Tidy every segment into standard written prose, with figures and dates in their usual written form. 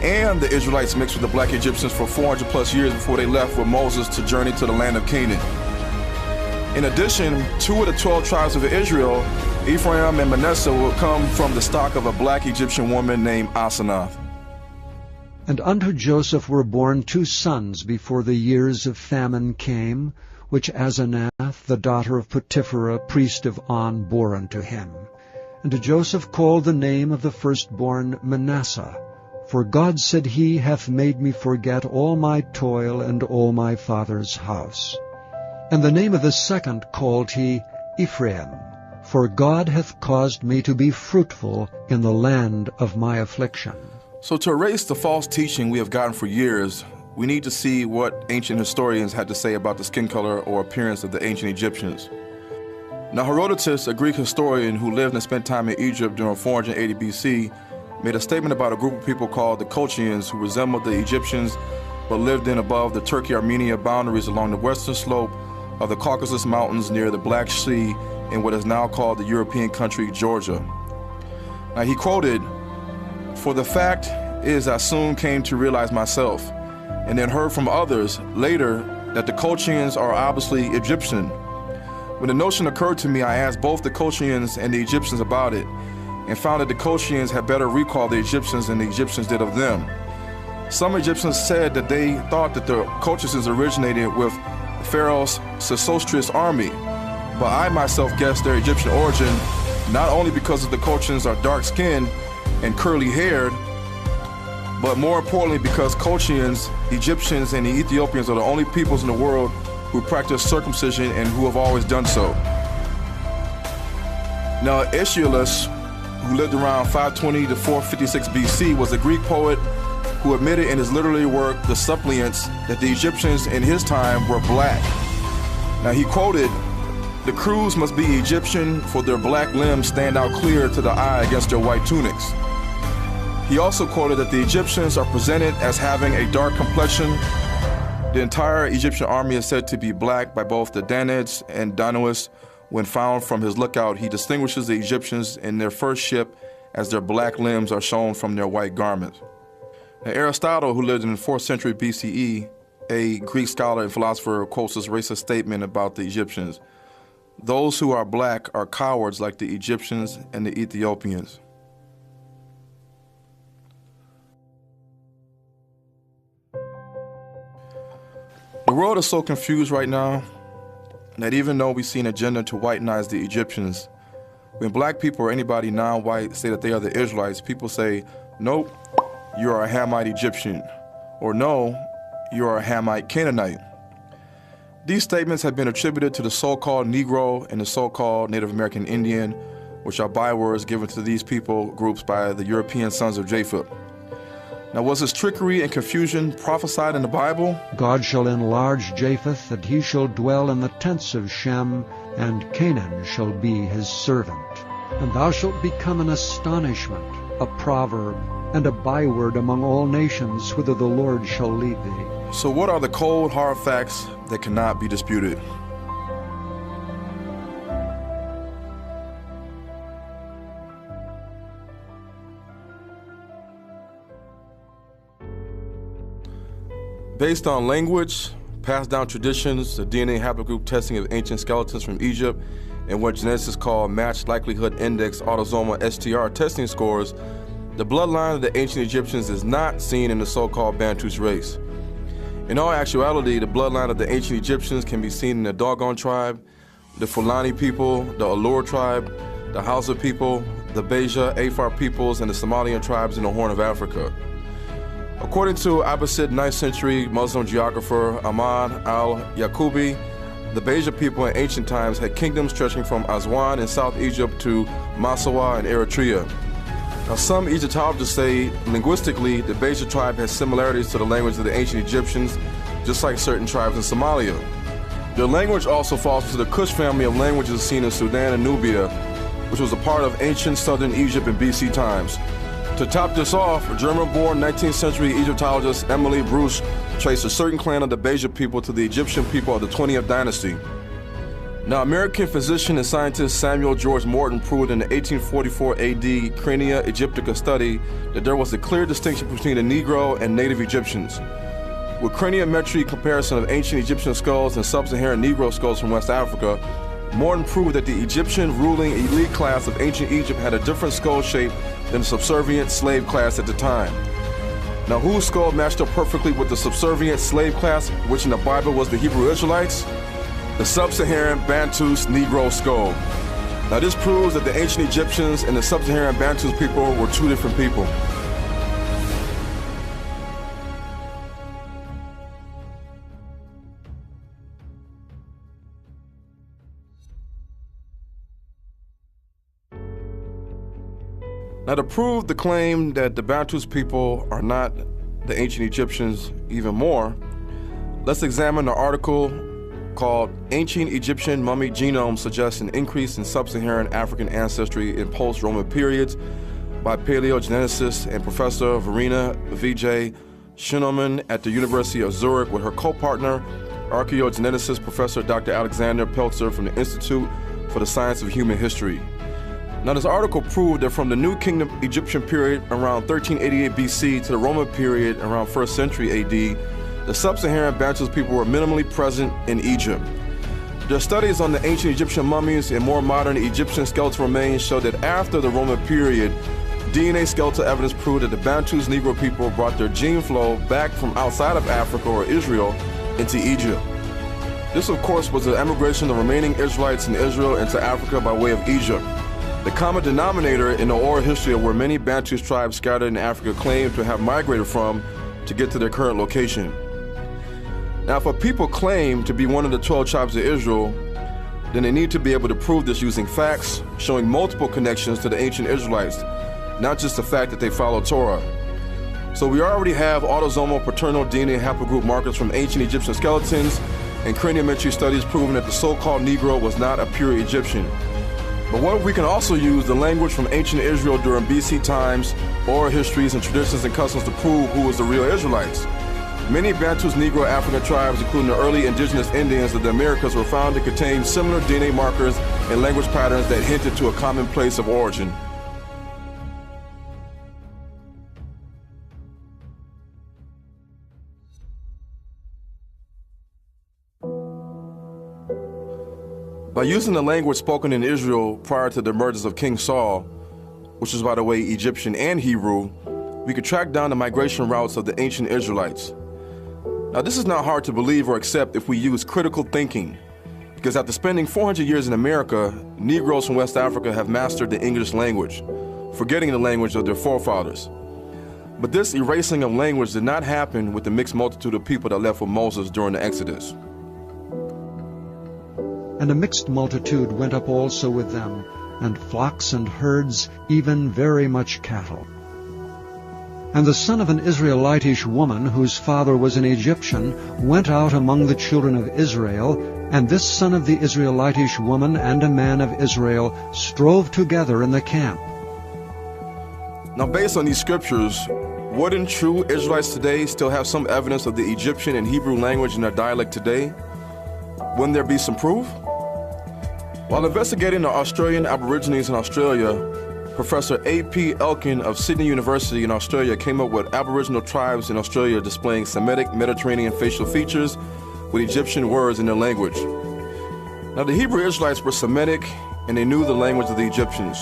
and the Israelites mixed with the black Egyptians for 400 plus years before they left with Moses to journey to the land of Canaan. In addition, 2 of the 12 tribes of Israel, Ephraim and Manasseh, will come from the stock of a black Egyptian woman named Asenath. And unto Joseph were born 2 sons before the years of famine came, which Asenath, the daughter of Potiphera, priest of On, bore unto him. And Joseph called the name of the firstborn Manasseh, for God, said he, hath made me forget all my toil and all my father's house. And the name of the second called he Ephraim, for God hath caused me to be fruitful in the land of my affliction. So to erase the false teaching we have gotten for years, we need to see what ancient historians had to say about the skin color or appearance of the ancient Egyptians. Now Herodotus, a Greek historian who lived and spent time in Egypt during 480 BC, made a statement about a group of people called the Colchians who resembled the Egyptians but lived in above the Turkey-Armenia boundaries along the western slope of the Caucasus Mountains near the Black Sea in what is now called the European country Georgia. Now he quoted, "For the fact is I soon came to realize myself, and then heard from others later that the Colchians are obviously Egyptian. When the notion occurred to me, I asked both the Colchians and the Egyptians about it, and found that the Colchians had better recall the Egyptians than the Egyptians did of them. Some Egyptians said that they thought that the Colchians originated with Pharaoh's Sesostris army, but I myself guessed their Egyptian origin not only because of the Colchians are dark-skinned and curly-haired, but more importantly because Colchians, Egyptians, and the Ethiopians are the only peoples in the world who practice circumcision and who have always done so." Now Aeschylus, who lived around 520 to 456 BC, was a Greek poet who admitted in his literary work, The Suppliants, that the Egyptians in his time were black. Now he quoted, "The crews must be Egyptian, for their black limbs stand out clear to the eye against their white tunics." He also quoted that the Egyptians are presented as having a dark complexion. The entire Egyptian army is said to be black by both the Danaans and Danaus. When found from his lookout, he distinguishes the Egyptians in their first ship as their black limbs are shown from their white garments. Now, Aristotle, who lived in the 4th century BCE, a Greek scholar and philosopher, quotes this racist statement about the Egyptians: "Those who are black are cowards like the Egyptians and the Ethiopians." The world is so confused right now that even though we see an agenda to whitenize the Egyptians, when black people or anybody non-white say that they are the Israelites, people say, "Nope, you are a Hamite Egyptian," or "No, you are a Hamite Canaanite." These statements have been attributed to the so-called Negro and the so-called Native American Indian, which are bywords given to these people groups by the European sons of Japheth. Now, was this trickery and confusion prophesied in the Bible? God shall enlarge Japheth, that he shall dwell in the tents of Shem, and Canaan shall be his servant. And thou shalt become an astonishment, a proverb, and a byword among all nations, whither the Lord shall lead thee. So what are the cold, hard facts that cannot be disputed? Based on language, passed down traditions, the DNA haplogroup testing of ancient skeletons from Egypt, and what geneticists call matched likelihood index autosomal STR testing scores, the bloodline of the ancient Egyptians is not seen in the so-called Bantus race. In all actuality, the bloodline of the ancient Egyptians can be seen in the Dogon tribe, the Fulani people, the Alur tribe, the Hausa people, the Beja, Afar peoples, and the Somalian tribes in the Horn of Africa. According to Abbasid 9th century Muslim geographer Ahmad al-Yaqubi, the Beja people in ancient times had kingdoms stretching from Aswan in South Egypt to Massawa in Eritrea. Now, some Egyptologists say linguistically the Beja tribe has similarities to the language of the ancient Egyptians, just like certain tribes in Somalia. Their language also falls into the Kush family of languages seen in Sudan and Nubia, which was a part of ancient southern Egypt in BC times. To top this off, German-born 19th century Egyptologist Emily Bruce traced a certain clan of the Beja people to the Egyptian people of the 20th dynasty. Now, American physician and scientist Samuel George Morton proved in the 1844 AD Crania Aegyptica study that there was a clear distinction between the Negro and native Egyptians. With craniometry comparison of ancient Egyptian skulls and sub-Saharan Negro skulls from West Africa, Morton proved that the Egyptian ruling elite class of ancient Egypt had a different skull shape than the subservient slave class at the time. Now, whose skull matched up perfectly with the subservient slave class, which in the Bible was the Hebrew Israelites? The sub-Saharan Bantus Negro skull. Now, this proves that the ancient Egyptians and the sub-Saharan Bantus people were two different people. Now, to prove the claim that the Bantus people are not the ancient Egyptians even more, let's examine the article called Ancient Egyptian Mummy Genome Suggests an Increase in Sub-Saharan African Ancestry in Post-Roman Periods by paleogeneticist and Professor Verena V.J. Schneemann at the University of Zurich with her co-partner, archaeogeneticist Professor Dr. Alexander Peltzer from the Institute for the Science of Human History. Now, this article proved that from the New Kingdom Egyptian period around 1388 BC to the Roman period around 1st century AD, the sub-Saharan Bantus people were minimally present in Egypt. Their studies on the ancient Egyptian mummies and more modern Egyptian skeletal remains show that after the Roman period, DNA skeletal evidence proved that the Bantus Negro people brought their gene flow back from outside of Africa or Israel into Egypt. This, of course, was the emigration of remaining Israelites in Israel into Africa by way of Egypt. The common denominator in the oral history of where many Bantus tribes scattered in Africa claim to have migrated from to get to their current location. Now, if a people claim to be one of the 12 tribes of Israel, then they need to be able to prove this using facts, showing multiple connections to the ancient Israelites, not just the fact that they follow Torah. So we already have autosomal paternal DNA haplogroup markers from ancient Egyptian skeletons and craniometry studies proving that the so-called Negro was not a pure Egyptian. But what if we can also use the language from ancient Israel during BC times, oral histories and traditions and customs to prove who was the real Israelites? Many Bantus Negro African tribes, including the early indigenous Indians of the Americas, were found to contain similar DNA markers and language patterns that hinted to a common place of origin. By using the language spoken in Israel prior to the emergence of King Saul, which is, by the way, Egyptian and Hebrew, we could track down the migration routes of the ancient Israelites. Now, this is not hard to believe or accept if we use critical thinking, because after spending 400 years in America, Negroes from West Africa have mastered the English language, forgetting the language of their forefathers. But this erasing of language did not happen with the mixed multitude of people that left with Moses during the Exodus. And a mixed multitude went up also with them, and flocks and herds, even very much cattle. And the son of an Israelitish woman, whose father was an Egyptian, went out among the children of Israel, and this son of the Israelitish woman and a man of Israel strove together in the camp. Now, based on these scriptures, wouldn't true Israelites today still have some evidence of the Egyptian and Hebrew language in their dialect today? Wouldn't there be some proof? While investigating the Australian Aborigines in Australia, Professor A.P. Elkin of Sydney University in Australia came up with Aboriginal tribes in Australia displaying Semitic Mediterranean facial features with Egyptian words in their language. Now, the Hebrew Israelites were Semitic, and they knew the language of the Egyptians.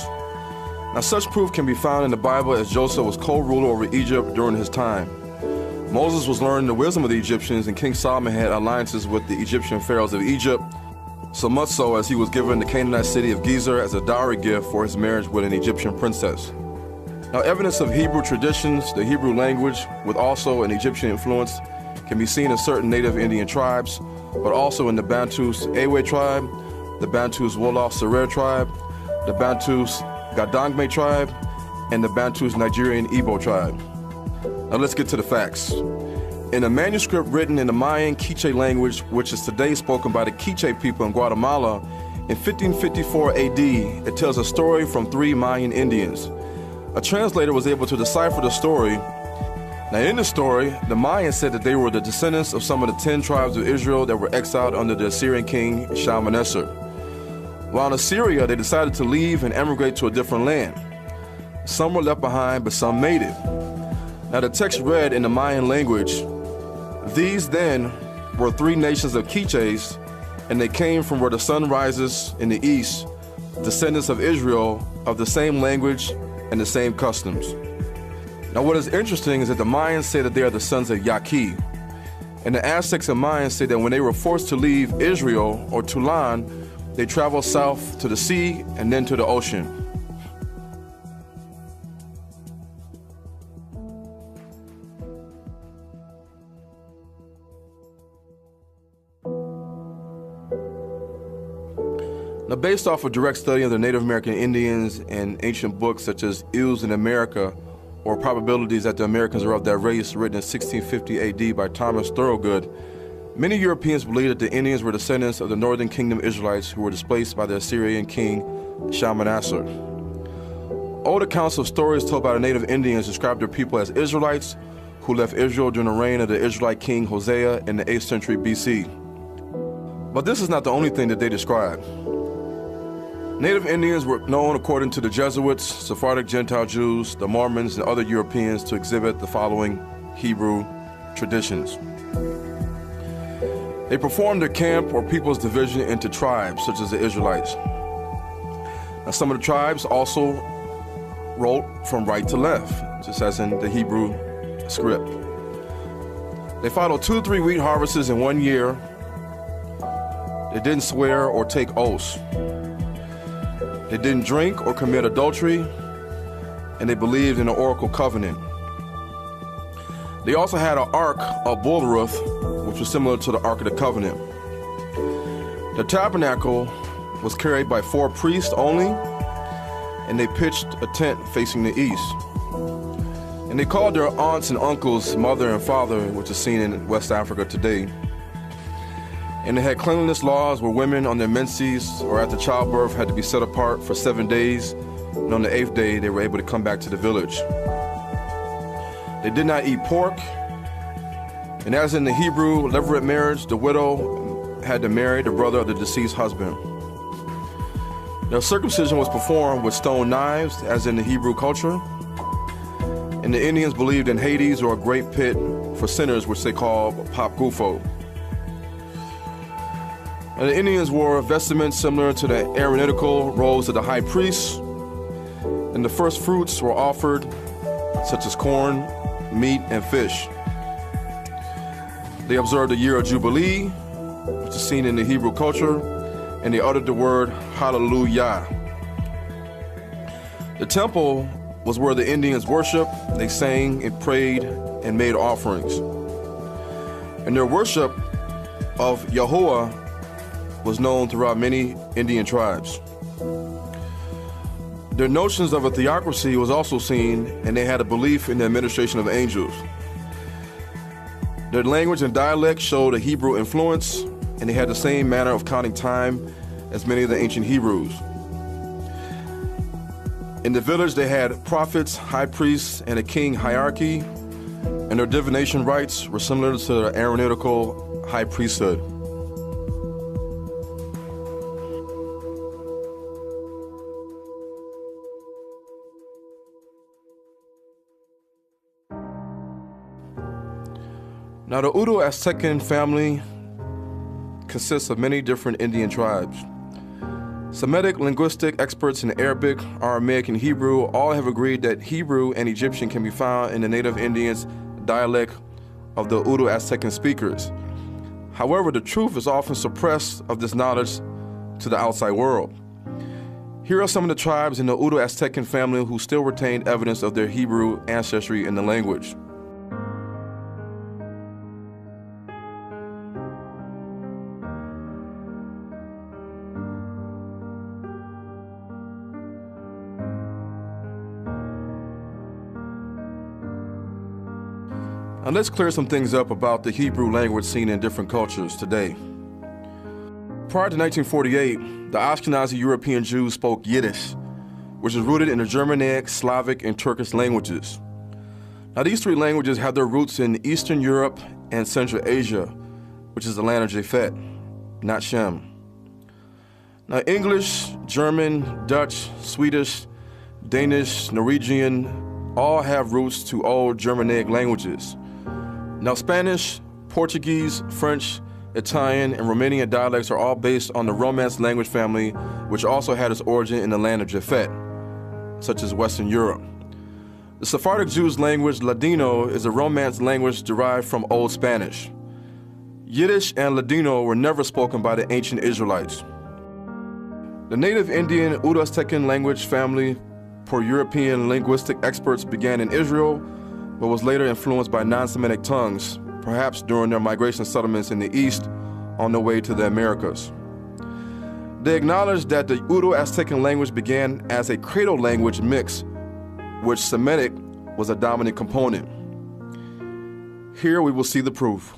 Now, such proof can be found in the Bible, as Joseph was co-ruler over Egypt during his time. Moses was learning the wisdom of the Egyptians, and King Solomon had alliances with the Egyptian pharaohs of Egypt, so much so as he was given the Canaanite city of Gezer as a dowry gift for his marriage with an Egyptian princess. Now, evidence of Hebrew traditions, the Hebrew language, with also an Egyptian influence, can be seen in certain native Indian tribes, but also in the Bantus Ewe tribe, the Bantus Wolof Serer tribe, the Bantus Gadangme tribe, and the Bantus Nigerian Igbo tribe. Now let's get to the facts. In a manuscript written in the Mayan Quiche language, which is today spoken by the Quiche people in Guatemala, in 1554 AD, it tells a story from 3 Mayan Indians. A translator was able to decipher the story. Now, in the story, the Mayans said that they were the descendants of some of the 10 tribes of Israel that were exiled under the Assyrian king Shalmaneser. While in Assyria, they decided to leave and emigrate to a different land. Some were left behind, but some made it. Now the text read in the Mayan language, "These then were three nations of Quiches, and they came from where the sun rises in the east, descendants of Israel, of the same language and the same customs." Now what is interesting is that the Mayans say that they are the sons of Yaqui, and the Aztecs and Mayans say that when they were forced to leave Israel or Tulan, they traveled south to the sea and then to the ocean. Now, based off a direct study of the Native American Indians and ancient books such as Ills in America, or Probabilities that the Americans are of that race, written in 1650 AD by Thomas Thorogood, many Europeans believe that the Indians were descendants of the Northern Kingdom Israelites who were displaced by the Assyrian king Shalmaneser. Old accounts of stories told by the native Indians describe their people as Israelites who left Israel during the reign of the Israelite king Hosea in the 8th century BC. But this is not the only thing that they describe. Native Indians were known, according to the Jesuits, Sephardic Gentile Jews, the Mormons, and other Europeans, to exhibit the following Hebrew traditions. They performed their camp or people's division into tribes, such as the Israelites. Now, some of the tribes also wrote from right to left, just as in the Hebrew script. They followed 2 to 3 wheat harvests in 1 year. They didn't swear or take oaths. They didn't drink or commit adultery, and they believed in the Oracle Covenant. They also had an Ark of Bulruth, which was similar to the Ark of the Covenant. The tabernacle was carried by 4 priests only, and they pitched a tent facing the east. And they called their aunts and uncles mother and father, which is seen in West Africa today. And they had cleanliness laws where women on their menses or after childbirth had to be set apart for 7 days, and on the 8th day they were able to come back to the village. They did not eat pork, and as in the Hebrew levirate marriage, the widow had to marry the brother of the deceased husband. Now, circumcision was performed with stone knives, as in the Hebrew culture, and the Indians believed in Hades, or a great pit for sinners, which they call Papgufo. And the Indians wore vestments similar to the Aaronitical robes of the high priests, and the first fruits were offered, such as corn, meat, and fish. They observed the year of Jubilee, which is seen in the Hebrew culture, and they uttered the word Hallelujah. The temple was where the Indians worshiped. They sang and prayed and made offerings. And their worship of Yahuwah was known throughout many Indian tribes. Their notions of a theocracy was also seen, and they had a belief in the administration of angels. Their language and dialect showed a Hebrew influence, and they had the same manner of counting time as many of the ancient Hebrews. In the village, they had prophets, high priests, and a king hierarchy, and their divination rites were similar to the Aaronitical high priesthood. Now, the Uto-Aztecan family consists of many different Indian tribes. Semitic linguistic experts in Arabic, Aramaic, and Hebrew all have agreed that Hebrew and Egyptian can be found in the native Indians' dialect of the Uto-Aztecan speakers. However, the truth is often suppressed of this knowledge to the outside world. Here are some of the tribes in the Uto-Aztecan family who still retain evidence of their Hebrew ancestry in the language. Now let's clear some things up about the Hebrew language seen in different cultures today. Prior to 1948, the Ashkenazi European Jews spoke Yiddish, which is rooted in the Germanic, Slavic, and Turkish languages. Now these 3 languages have their roots in Eastern Europe and Central Asia, which is the land of Japhet, not Shem. Now, English, German, Dutch, Swedish, Danish, Norwegian, all have roots to old Germanic languages. Now, Spanish, Portuguese, French, Italian, and Romanian dialects are all based on the Romance language family, which also had its origin in the land of Japhet, such as Western Europe. The Sephardic Jews' language, Ladino, is a Romance language derived from Old Spanish. Yiddish and Ladino were never spoken by the ancient Israelites. The native Indian Udo-Aztecan language family, per European linguistic experts, began in Israel, but was later influenced by non-Semitic tongues, perhaps during their migration settlements in the East on their way to the Americas. They acknowledge that the Udo-Aztecan language began as a Credo language mix, which Semitic was a dominant component. Here we will see the proof.